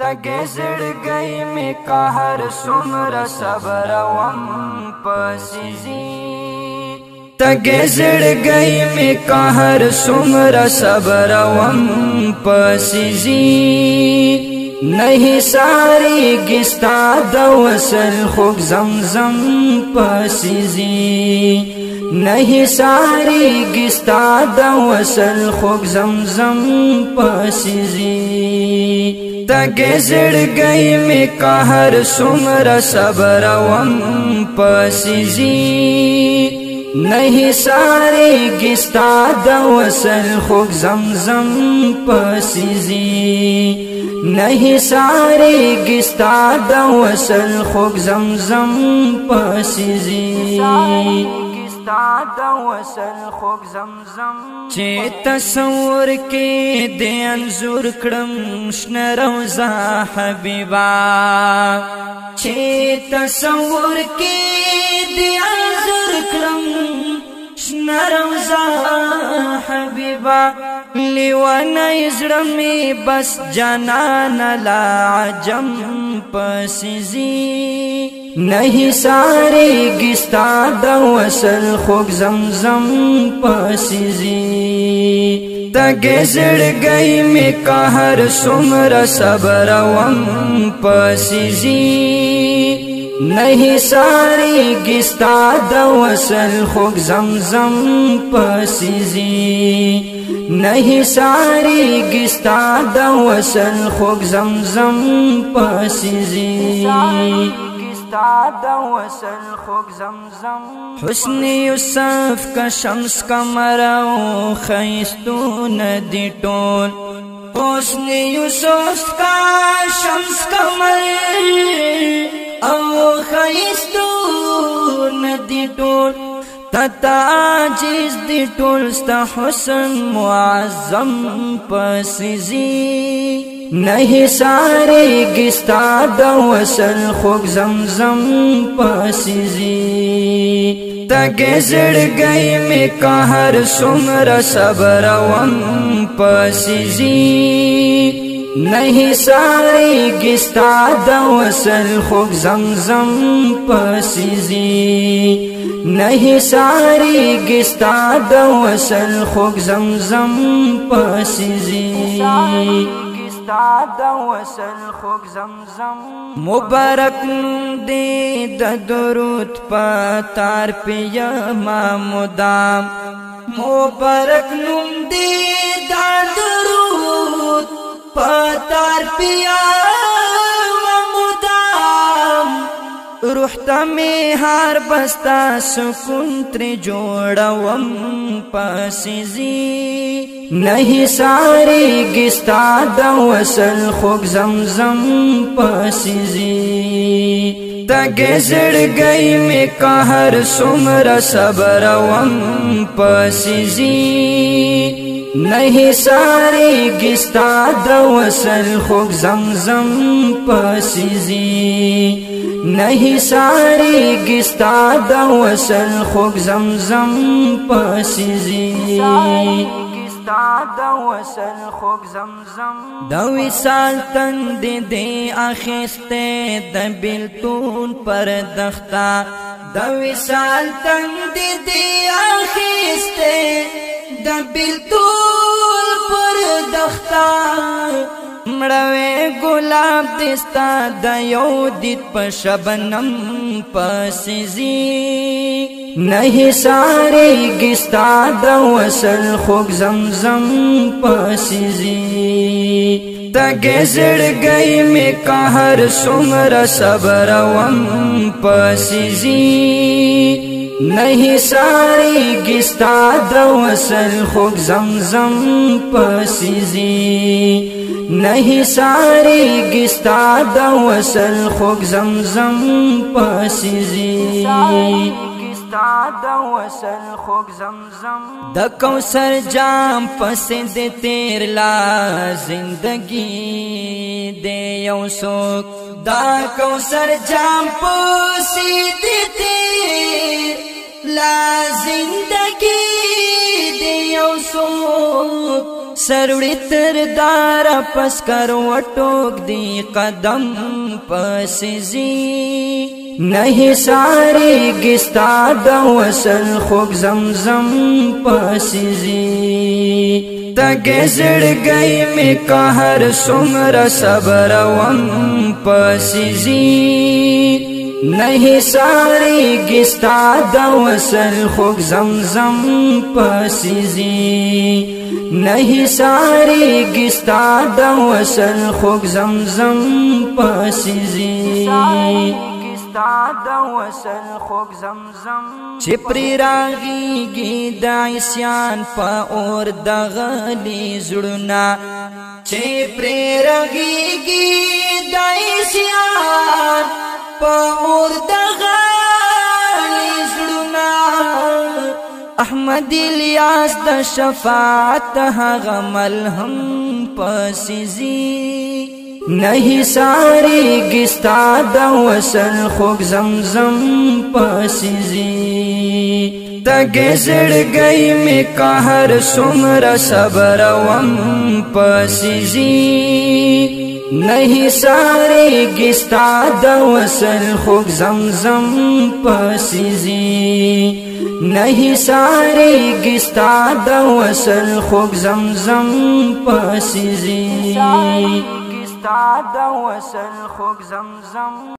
तगे जिड़गई में कहर सुमर सबर वम पसीजी। तगे जिड़गई में कहर सुमर सबर वम पसीजी। नहीं सारी गिस्ता दवसल खुब जमजम पसीजी। नहीं सारी गिस्ता दवसल खुब जमजम पसीजी। तगे जिड़गई में कहर सुमर सबर वम पसीजी। नहीं सारी गिस्ता दवसल खुब जमजम पसीजी। नहीं सारी गिस्ता दवसल खुब जमजम पसीजी। चे तस्वुर के दे अंजुर क्रम शन रोजा हबीबा। चे तस्वुर के दे अंजुर क्रम शन रोजा हबीबा। लिवाना इज़्र में बस जनान ला अजम पसीजी। नहीं सारी गिस्ता दवसल खुब जमजम पसीजी। तगे जिड़गई में कहर सुमर सबर वम पसीजी। नहीं सारी गिस्ता दवसल खुब जमजम पसीजी। नहीं सारी गिस्ता दवसल खुब जमजम पसीजी। हुस्न यूसुफ का शम्स कमरओ खैस्तू नदी टोल। हुस्न यूसुफ का शम्स कमर ओ खैस्तू नदी टोल। तताजिज दी टोल स्ता हुस्न मुअज़्ज़म पसीजी। नहीं सारी गिस्ता दवसल खुब जमजम पसीजी। तगे जिड़गई में कहर सुमर सबर वम पसीजी। नहीं सारी गिस्ता दवसल खुब जमजम पसीजी। नहीं सारी गिस्ता दवसल खुब जमजम पसीजी। मुबारक दे दरुद पतार पिया मामुदाम। मुबारक दे दरुद पतार पिया मामुदाम। रुहता में हार बस्ता सुकुन त्रि जोड़वम पसीजी। नहीं सारी गिस्ता दवसल खुब जमजम पसीजी। तगे जिड़गई में कहर सुमर सबर वम पसीजी। नहीं सारी गिस्ता दवसल खुब जमजम पसीजी। नहीं सारी गिस्ता दवसल खुब जमजम पसीजी। दवी साल तन दे आखिस्ते दबिलतून पर दख्ता। दवी साल तन दे आखिस्ते दबिलतून पर दख्ता। मड़वे गुलाब दिस्ता दयो दित पर शबनम पसीजी। नहीं सारी गिस्ता दवसल खुब जमजम पसीजी। तगे जिड़गई में कहर सुमर सबर वम पसीजी। नहीं सारी गिस्ता दवसल खुब जमजम पसीजी। नहीं सारी गिस्ता दवसल खुब जमजम पसीजी। द कौसर जाम पसंद तेर ला जिंदगी दे यौसुक। द कौसर जाम पसंद तेर ला जिंदगी दे यौसुक। سروڑی تر دارا پس کروٹوک دی قدم پسیزی نہیں ساری گستا دا وصل خوک زمزم پسیزی تگے زڑ گئی میں کہر سمر صبر وم پسیزی نہیں ساری گستا دا وصل خوک زمزم پسیزی نہیں ساری گستا دا وصل خوک زمزم پسیزی دا وصل خوک زمزم چپری راغی گی دا عصیان پا اور دا غلی زڑنا چپری راغی گی دا عصیان پا اور دا غلی زڑنا احمد الیاس دا شفاعت غمل ہم پسیزی نہیں ساری گستا دا وصل خوک زمزم پسیزی تگے زڑ گئی میں کہر سمر صبر وم پسیزی نہیں ساری گستا دا وصل خوک زمزم پسیزی نہیں ساری گستا دا وصل خوک زمزم پسیزی دا وصل خوک زمزم